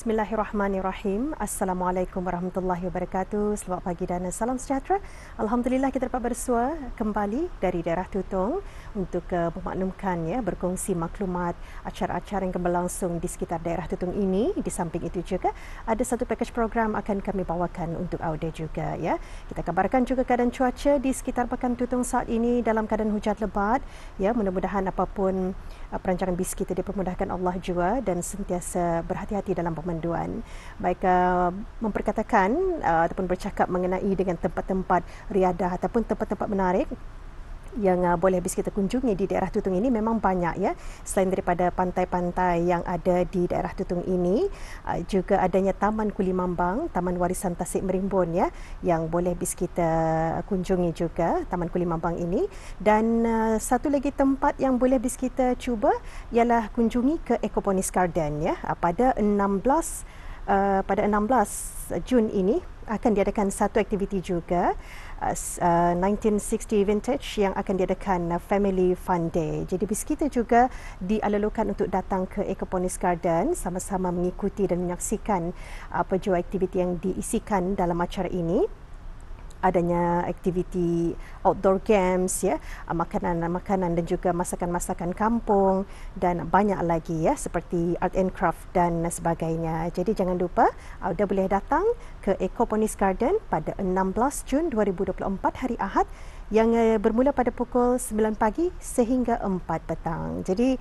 Bismillahirrahmanirrahim. Assalamualaikum warahmatullahi wabarakatuh. Selamat pagi dan salam sejahtera. Alhamdulillah kita dapat bersua kembali dari daerah Tutong untuk memaklumkan berkongsi maklumat acara-acara yang berlangsung di sekitar daerah Tutong ini. Di samping itu juga ada satu pakej program akan kami bawakan untuk audio juga ya. Kita kabarkan juga keadaan cuaca di sekitar Pekan Tutong saat ini dalam keadaan hujan lebat ya. Mudah-mudahan apapun perancangan bis kita dipermudahkan Allah jua dan sentiasa berhati-hati dalam pemanduan. Baik memperkatakan ataupun bercakap mengenai dengan tempat-tempat riadah ataupun tempat-tempat menarik yang boleh habis kita kunjungi di daerah Tutong ini memang banyak ya. Selain daripada pantai-pantai yang ada di daerah Tutong ini, juga adanya Taman Kulimambang, Taman Warisan Tasik Merimbun ya, yang boleh habis kita kunjungi juga Taman Kulimambang ini. Dan satu lagi tempat yang boleh habis kita cuba ialah kunjungi ke Ecoponis Garden ya. Pada 16 Jun ini akan diadakan satu aktiviti juga 1960 Vintage yang akan diadakan Family Fun Day. Jadi bis kita juga dialulukan untuk datang ke Ecoponis Garden sama-sama mengikuti dan menyaksikan apa jua aktiviti yang diisikan dalam acara ini. Adanya aktiviti outdoor games ya, makanan-makanan dan juga masakan-masakan kampung dan banyak lagi ya seperti art and craft dan sebagainya. Jadi jangan lupa anda boleh datang ke Ecoponis Garden pada 16 Jun 2024 hari Ahad yang bermula pada pukul 9 pagi sehingga 4 petang. Jadi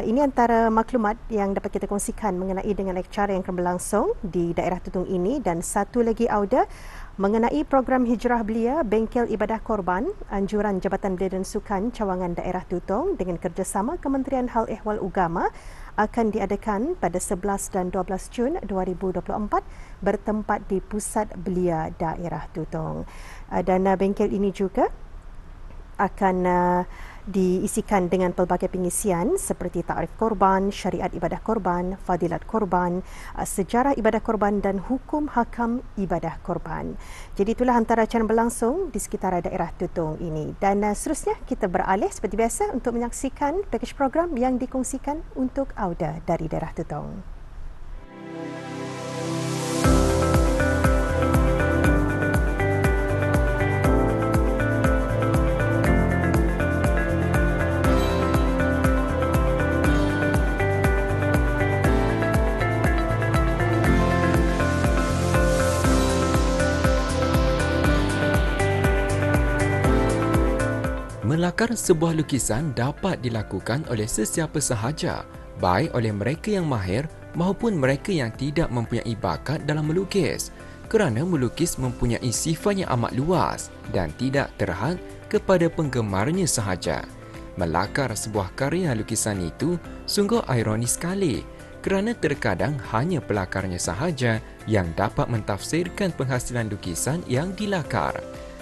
ini antara maklumat yang dapat kita kongsikan mengenai dengan acara yang akan berlangsung di daerah Tutong ini. Dan satu lagi auda mengenai program hijrah belia Bengkel Ibadah Korban, anjuran Jabatan Belia dan Sukan Cawangan Daerah Tutong dengan kerjasama Kementerian Hal Ehwal Ugama akan diadakan pada 11 dan 12 Jun 2024 bertempat di Pusat Belia Daerah Tutong. Dan bengkel ini juga akan diisikan dengan pelbagai pengisian seperti takrif korban, syariat ibadah korban, fadilat korban, sejarah ibadah korban dan hukum hakam ibadah korban. Jadi itulah antara acara berlangsung di sekitar daerah Tutong ini. Dan seterusnya kita beralih seperti biasa untuk menyaksikan pakej program yang dikongsikan untuk auda dari daerah Tutong. Melakar sebuah lukisan dapat dilakukan oleh sesiapa sahaja, baik oleh mereka yang mahir maupun mereka yang tidak mempunyai bakat dalam melukis, kerana melukis mempunyai sifat yang amat luas dan tidak terhad kepada penggemarnya sahaja. Melakar sebuah karya lukisan itu sungguh ironis sekali, kerana terkadang hanya pelakarnya sahaja yang dapat mentafsirkan penghasilan lukisan yang dilakar.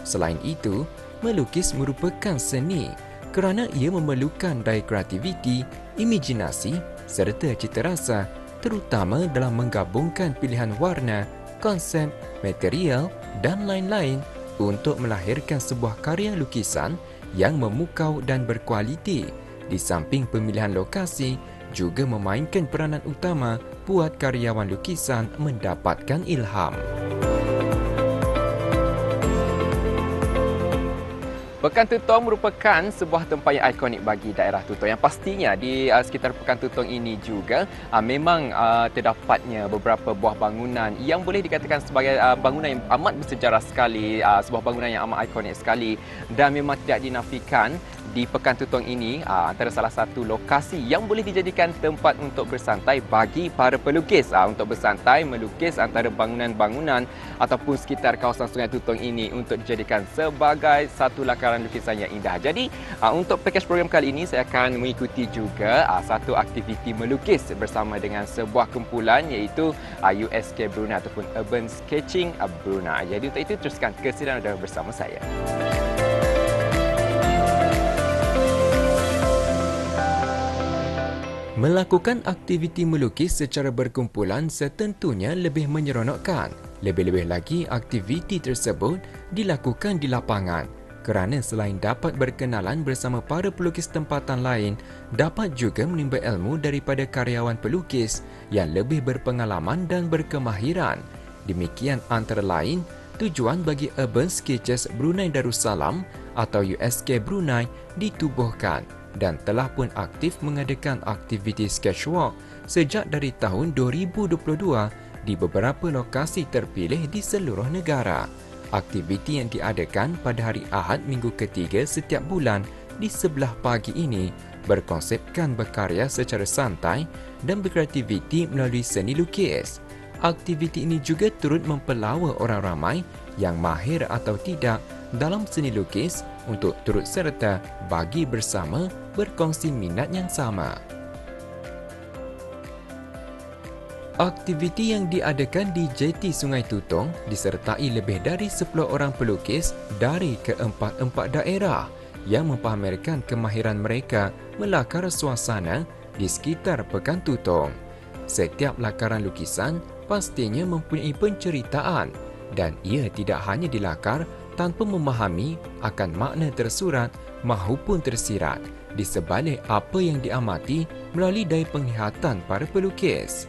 Selain itu, melukis merupakan seni kerana ia memerlukan daya kreativiti, imajinasi serta cita rasa, terutama dalam menggabungkan pilihan warna, konsep, material dan lain-lain untuk melahirkan sebuah karya lukisan yang memukau dan berkualiti. Di samping pemilihan lokasi, juga memainkan peranan utama buat karyawan lukisan mendapatkan ilham. Pekan Tutong merupakan sebuah tempat yang ikonik bagi daerah Tutong, yang pastinya di sekitar Pekan Tutong ini juga memang terdapatnya beberapa buah bangunan yang boleh dikatakan sebagai bangunan yang amat bersejarah sekali, sebuah bangunan yang amat ikonik sekali, dan memang tidak dinafikan di Pekan Tutong ini antara salah satu lokasi yang boleh dijadikan tempat untuk bersantai bagi para pelukis, untuk bersantai melukis antara bangunan-bangunan ataupun sekitar kawasan Sungai Tutong ini untuk dijadikan sebagai satu lakaran lukisan yang indah. Jadi untuk pakej program kali ini saya akan mengikuti juga satu aktiviti melukis bersama dengan sebuah kumpulan iaitu USK Brunei ataupun Urban Sketching Brunei. Jadi untuk itu teruskan kesilapan anda bersama saya. Melakukan aktiviti melukis secara berkumpulan setentunya lebih menyeronokkan. Lebih-lebih lagi aktiviti tersebut dilakukan di lapangan kerana selain dapat berkenalan bersama para pelukis tempatan lain, dapat juga menimba ilmu daripada karyawan pelukis yang lebih berpengalaman dan berkemahiran. Demikian antara lain tujuan bagi Urban Sketches Brunei Darussalam atau USK Brunei ditubuhkan dan telah pun aktif mengadakan aktiviti sketchwalk sejak dari tahun 2022 di beberapa lokasi terpilih di seluruh negara. Aktiviti yang diadakan pada hari Ahad minggu ketiga setiap bulan di sebelah pagi ini berkonsepkan berkarya secara santai dan berkreativiti melalui seni lukis. Aktiviti ini juga turut mempelawa orang ramai yang mahir atau tidak dalam seni lukis untuk turut serta bagi bersama berkongsi minat yang sama. Aktiviti yang diadakan di JT Sungai Tutong disertai lebih dari 10 orang pelukis dari keempat-empat daerah yang mempamerkan kemahiran mereka melakar suasana di sekitar Pekan Tutong. Setiap lakaran lukisan pastinya mempunyai penceritaan dan ia tidak hanya dilakar tanpa memahami akan makna tersurat maupun tersirat di sebalik apa yang diamati melalui daya penglihatan para pelukis.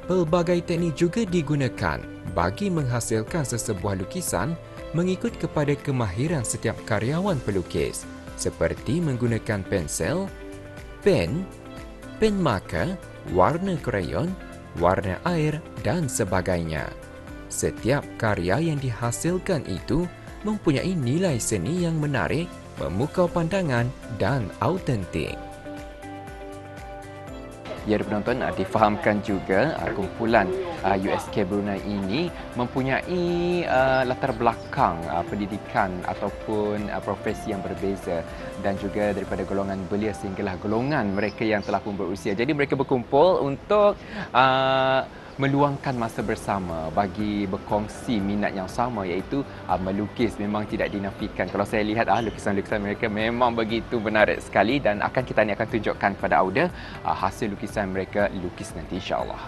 Pelbagai teknik juga digunakan bagi menghasilkan sesebuah lukisan mengikut kepada kemahiran setiap karyawan pelukis seperti menggunakan pensel, pen marker, warna krayon, warna air dan sebagainya. Setiap karya yang dihasilkan itu mempunyai nilai seni yang menarik, memukau pandangan dan autentik. Ya, penonton, difahamkan juga kumpulan USK Brunei ini mempunyai latar belakang pendidikan ataupun profesi yang berbeza dan juga daripada golongan belia sehinggalah golongan mereka yang telah pun berusia. Jadi mereka berkumpul untuk meluangkan masa bersama bagi berkongsi minat yang sama iaitu melukis. Memang tidak dinafikan. Kalau saya lihat lukisan-lukisan mereka memang begitu menarik sekali dan kita akan tunjukkan kepada audio hasil lukisan mereka lukis nanti insya-Allah.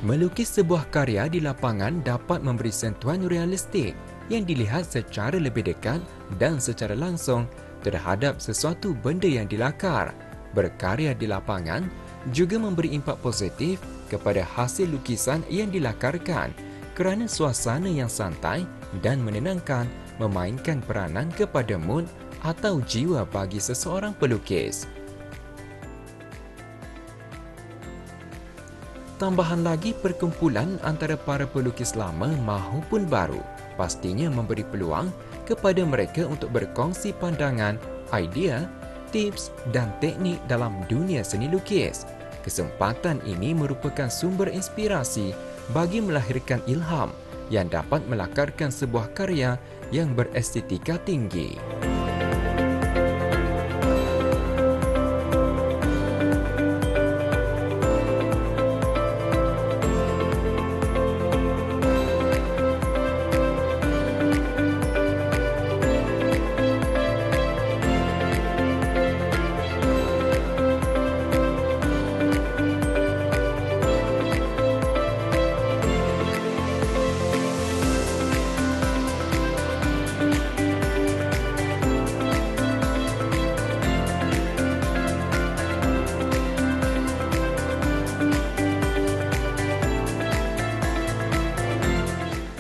Melukis sebuah karya di lapangan dapat memberi sentuhan realistik yang dilihat secara lebih dekat dan secara langsung terhadap sesuatu benda yang dilakar. Berkarya di lapangan juga memberi impak positif kepada hasil lukisan yang dilakarkan kerana suasana yang santai dan menenangkan memainkan peranan kepada mood atau jiwa bagi seseorang pelukis. Tambahan lagi, perkumpulan antara para pelukis lama maupun baru pastinya memberi peluang kepada mereka untuk berkongsi pandangan, idea, tips dan teknik dalam dunia seni lukis. Kesempatan ini merupakan sumber inspirasi bagi melahirkan ilham yang dapat melakarkan sebuah karya yang berestetika tinggi.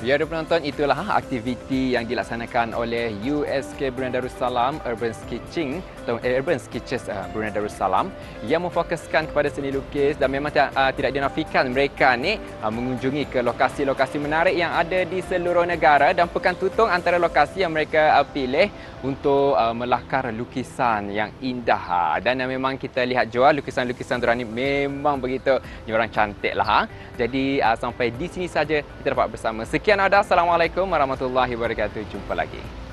Ya, penonton, itulah aktiviti yang dilaksanakan oleh USK Brunei Darussalam Urban Sketching atau Urban Sketches Brunei Darussalam yang memfokuskan kepada seni lukis dan memang tidak dinafikan mereka ni mengunjungi ke lokasi-lokasi menarik yang ada di seluruh negara dan Pekan Tutong antara lokasi yang mereka pilih untuk melakar lukisan yang indah dan memang kita lihat jual lukisan-lukisan diorang ni memang begitu diorang cantik lah. Jadi sampai di sini saja kita dapat bersama. Sekian ada. Assalamualaikum warahmatullahi wabarakatuh. Jumpa lagi.